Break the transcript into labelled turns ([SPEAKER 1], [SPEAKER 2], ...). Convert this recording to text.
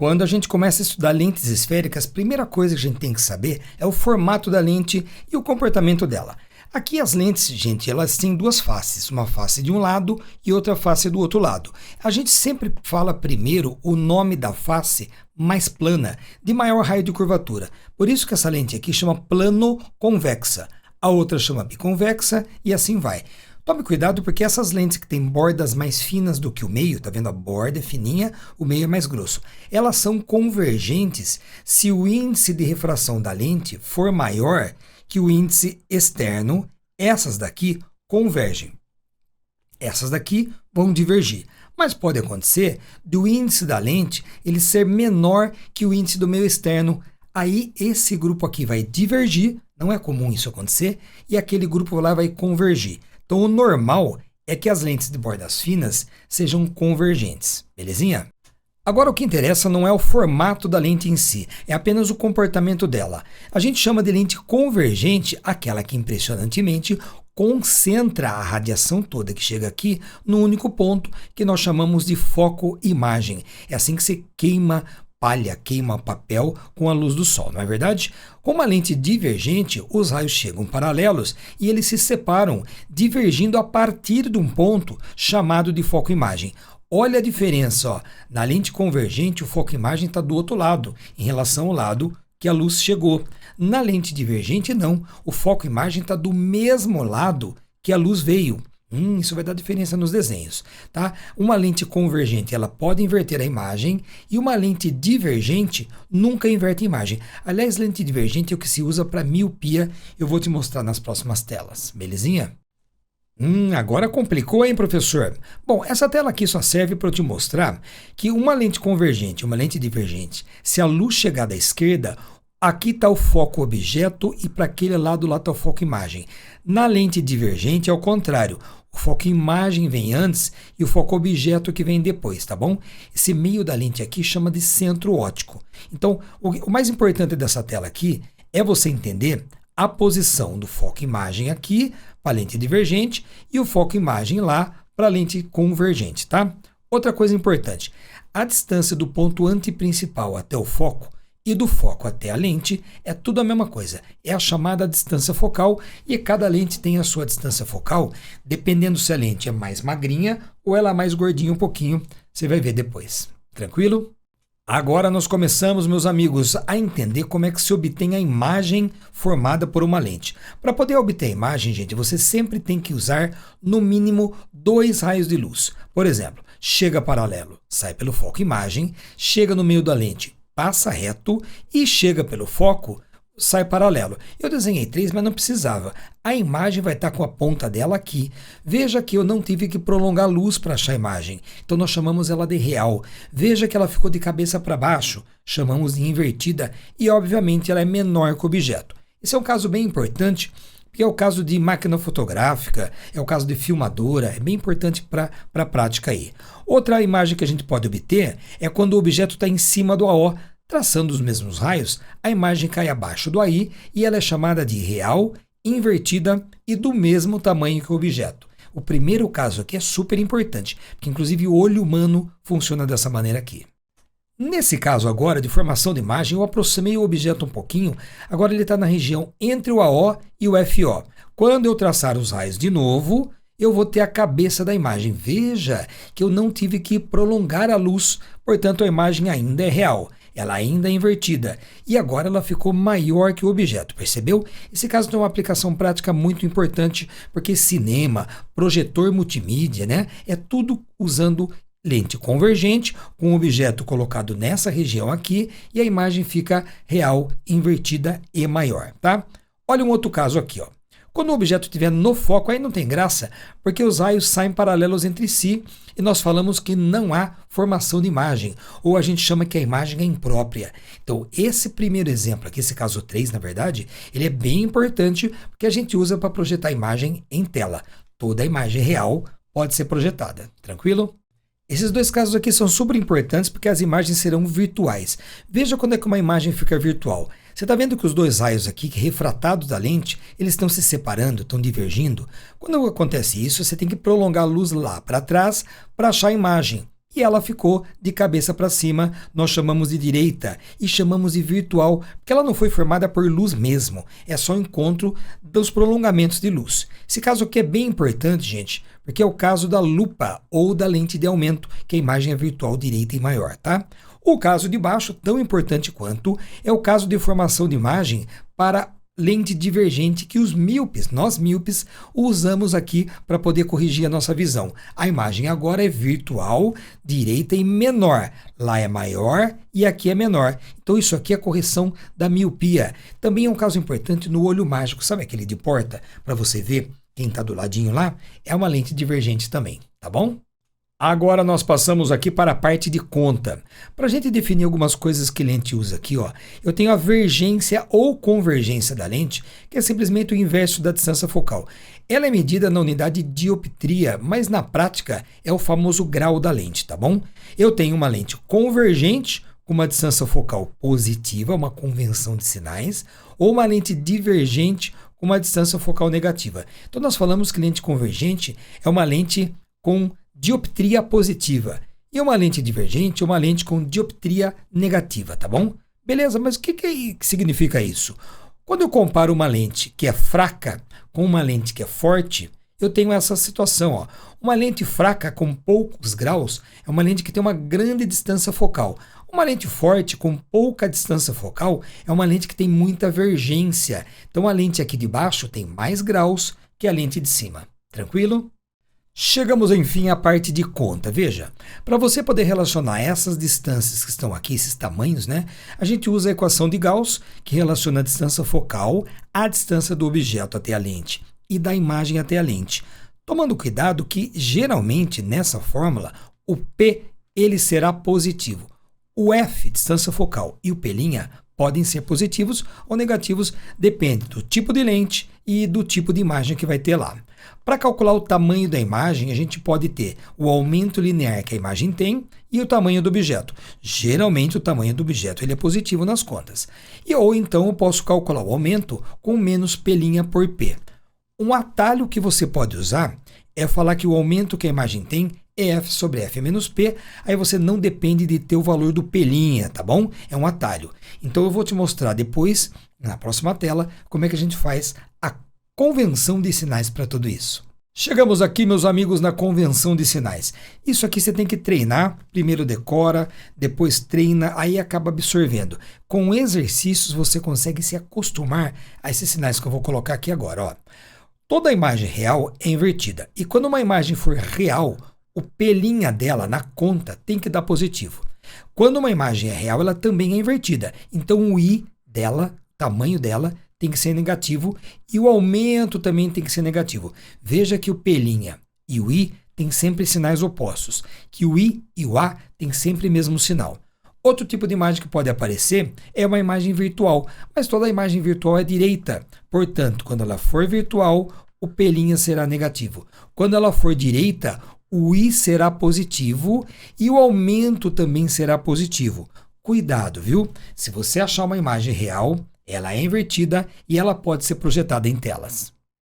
[SPEAKER 1] Quando a gente começa a estudar lentes esféricas, a primeira coisa que a gente tem que saber é o formato da lente e o comportamento dela. Aqui as lentes, gente, elas têm duas faces, uma face de um lado e outra face do outro lado. A gente sempre fala primeiro o nome da face mais plana, de maior raio de curvatura. Por isso que essa lente aqui chama plano-convexa, a outra chama biconvexa e assim vai. Tome cuidado porque essas lentes que têm bordas mais finas do que o meio, tá vendo? A borda é fininha, o meio é mais grosso. Elas são convergentes se o índice de refração da lente for maior que o índice externo. Essas daqui convergem. Essas daqui vão divergir. Mas pode acontecer do índice da lente ele ser menor que o índice do meio externo. Aí esse grupo aqui vai divergir, não é comum isso acontecer, e aquele grupo lá vai convergir. Então, o normal é que as lentes de bordas finas sejam convergentes, belezinha? Agora, o que interessa não é o formato da lente em si, é apenas o comportamento dela. A gente chama de lente convergente aquela que, impressionantemente, concentra a radiação toda que chega aqui no único ponto que nós chamamos de foco-imagem. É assim que se queima palha, queima papel com a luz do sol, não é verdade? Com uma lente divergente, os raios chegam paralelos e eles se separam, divergindo a partir de um ponto chamado de foco-imagem. Olha a diferença, ó. Na lente convergente, o foco-imagem está do outro lado, em relação ao lado que a luz chegou. Na lente divergente, não. O foco-imagem está do mesmo lado que a luz veio. Isso vai dar diferença nos desenhos, tá? Uma lente convergente, ela pode inverter a imagem e uma lente divergente nunca inverte a imagem. Aliás, lente divergente é o que se usa para miopia. Eu vou te mostrar nas próximas telas, belezinha? Agora complicou, hein, professor? Bom, essa tela aqui só serve para eu te mostrar que uma lente convergente e uma lente divergente, se a luz chegar da esquerda, aqui está o foco objeto e para aquele lado lá está o foco imagem. Na lente divergente é o contrário. O foco imagem vem antes e o foco objeto que vem depois, tá bom? Esse meio da lente aqui chama de centro óptico. Então, o mais importante dessa tela aqui é você entender a posição do foco imagem aqui para a lente divergente e o foco imagem lá para a lente convergente, tá? Outra coisa importante, a distância do ponto antiprincipal até o foco e do foco até a lente é tudo a mesma coisa, é a chamada distância focal e cada lente tem a sua distância focal, dependendo se a lente é mais magrinha ou ela é mais gordinha um pouquinho, você vai ver depois, tranquilo? Agora nós começamos, meus amigos, a entender como é que se obtém a imagem formada por uma lente. Para poder obter a imagem, gente, você sempre tem que usar no mínimo 2 raios de luz. Por exemplo, chega paralelo, sai pelo foco imagem, chega no meio da lente, passa reto e chega pelo foco, sai paralelo. Eu desenhei 3, mas não precisava. A imagem vai estar com a ponta dela aqui. Veja que eu não tive que prolongar a luz para achar a imagem. Então nós chamamos ela de real. Veja que ela ficou de cabeça para baixo. Chamamos de invertida e, obviamente, ela é menor que o objeto. Esse é um caso bem importante, porque é o caso de máquina fotográfica, é o caso de filmadora, é bem importante para a prática aí. Outra imagem que a gente pode obter é quando o objeto está em cima do AO, traçando os mesmos raios, a imagem cai abaixo do AI e ela é chamada de real, invertida e do mesmo tamanho que o objeto. O primeiro caso aqui é super importante, porque inclusive o olho humano funciona dessa maneira aqui. Nesse caso agora de formação de imagem, eu aproximei o objeto um pouquinho, agora ele está na região entre o AO e o FO. Quando eu traçar os raios de novo, eu vou ter a cabeça da imagem. Veja que eu não tive que prolongar a luz, portanto a imagem ainda é real. Ela ainda é invertida e agora ela ficou maior que o objeto, percebeu? Esse caso tem uma aplicação prática muito importante porque cinema, projetor multimídia, né? É tudo usando lente convergente com o objeto colocado nessa região aqui e a imagem fica real, invertida e maior, tá? Olha um outro caso aqui, ó. Quando o objeto estiver no foco, aí não tem graça, porque os raios saem paralelos entre si e nós falamos que não há formação de imagem, ou a gente chama que a imagem é imprópria. Então, esse primeiro exemplo aqui, esse caso 3, na verdade, ele é bem importante porque a gente usa para projetar a imagem em tela. Toda a imagem real pode ser projetada, tranquilo? Esses 2 casos aqui são super importantes porque as imagens serão virtuais. Veja quando é que uma imagem fica virtual. Você está vendo que os 2 raios aqui, refratados da lente, eles estão se separando, estão divergindo? Quando acontece isso, você tem que prolongar a luz lá para trás para achar a imagem. e ela ficou de cabeça para cima, nós chamamos de direita e chamamos de virtual, porque ela não foi formada por luz mesmo, é só encontro dos prolongamentos de luz. Esse caso aqui é bem importante, gente, porque é o caso da lupa ou da lente de aumento, que a imagem é virtual direita e maior, tá? O caso de baixo, tão importante quanto, é o caso de formação de imagem para lente divergente que nós míopes, usamos aqui para poder corrigir a nossa visão. A imagem agora é virtual, direita e menor. Lá é maior e aqui é menor. Então isso aqui é a correção da miopia. Também é um caso importante no olho mágico. Sabe aquele de porta? Para você ver quem está do ladinho lá? É uma lente divergente também, tá bom? Agora nós passamos aqui para a parte de conta. Para a gente definir algumas coisas que lente usa aqui, ó, eu tenho a vergência ou convergência da lente, que é simplesmente o inverso da distância focal. Ela é medida na unidade de dioptria, mas na prática é o famoso grau da lente, tá bom? Eu tenho uma lente convergente com uma distância focal positiva, uma convenção de sinais, ou uma lente divergente com uma distância focal negativa. Então nós falamos que lente convergente é uma lente com dioptria positiva. E uma lente divergente é uma lente com dioptria negativa, tá bom? Beleza, mas o que significa isso? Quando eu comparo uma lente que é fraca com uma lente que é forte, eu tenho essa situação, ó. Uma lente fraca com poucos graus é uma lente que tem uma grande distância focal. Uma lente forte com pouca distância focal é uma lente que tem muita vergência. Então a lente aqui de baixo tem mais graus que a lente de cima. Tranquilo? Chegamos, enfim, à parte de conta. Veja, para você poder relacionar essas distâncias que estão aqui, esses tamanhos, né? A gente usa a equação de Gauss, que relaciona a distância focal à distância do objeto até a lente e da imagem até a lente. Tomando cuidado que, geralmente, nessa fórmula, o P ele será positivo. O F, distância focal, e o P' podem ser positivos ou negativos, depende do tipo de lente e do tipo de imagem que vai ter lá. Para calcular o tamanho da imagem, a gente pode ter o aumento linear que a imagem tem e o tamanho do objeto. Geralmente, o tamanho do objeto ele é positivo nas contas. Ou então, eu posso calcular o aumento com menos P' por P. Um atalho que você pode usar é falar que o aumento que a imagem tem é F sobre F menos P, aí você não depende de ter o valor do P', tá bom? É um atalho. Então, eu vou te mostrar depois, na próxima tela, como é que a gente faz a convenção de sinais para tudo isso. Chegamos aqui, meus amigos, na convenção de sinais. Isso aqui você tem que treinar, primeiro decora, depois treina, aí acaba absorvendo. Com exercícios você consegue se acostumar a esses sinais que eu vou colocar aqui agora. Ó. Toda imagem real é invertida, e quando uma imagem for real, o P' dela na conta tem que dar positivo. Quando uma imagem é real, ela também é invertida, então o I dela, tamanho dela, tem que ser negativo e o aumento também tem que ser negativo. Veja que o P' e o I têm sempre sinais opostos, que o I e o A têm sempre o mesmo sinal. Outro tipo de imagem que pode aparecer é uma imagem virtual, mas toda imagem virtual é direita. Portanto, quando ela for virtual, o P' será negativo. Quando ela for direita, o I será positivo e o aumento também será positivo. Cuidado, viu? Se você achar uma imagem real, ela é invertida e ela pode ser projetada em telas.